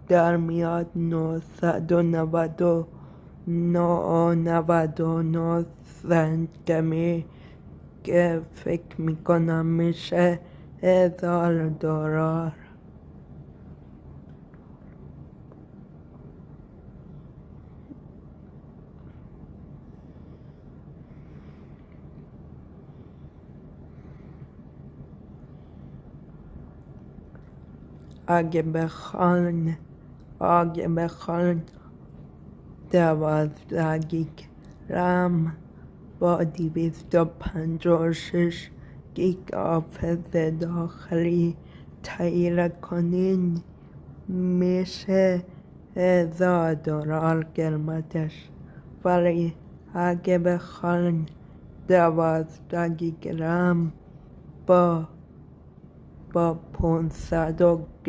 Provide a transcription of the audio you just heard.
در میاد 999 سنتمی که فکر میکنم میشه $1000. اگه بخوان 12 گیگ رم با 256 گیگ حافظه داخلی تهیه کنین میشه $1000 قیمتش. ولی اگه بخوان 12 گیگ رم با 500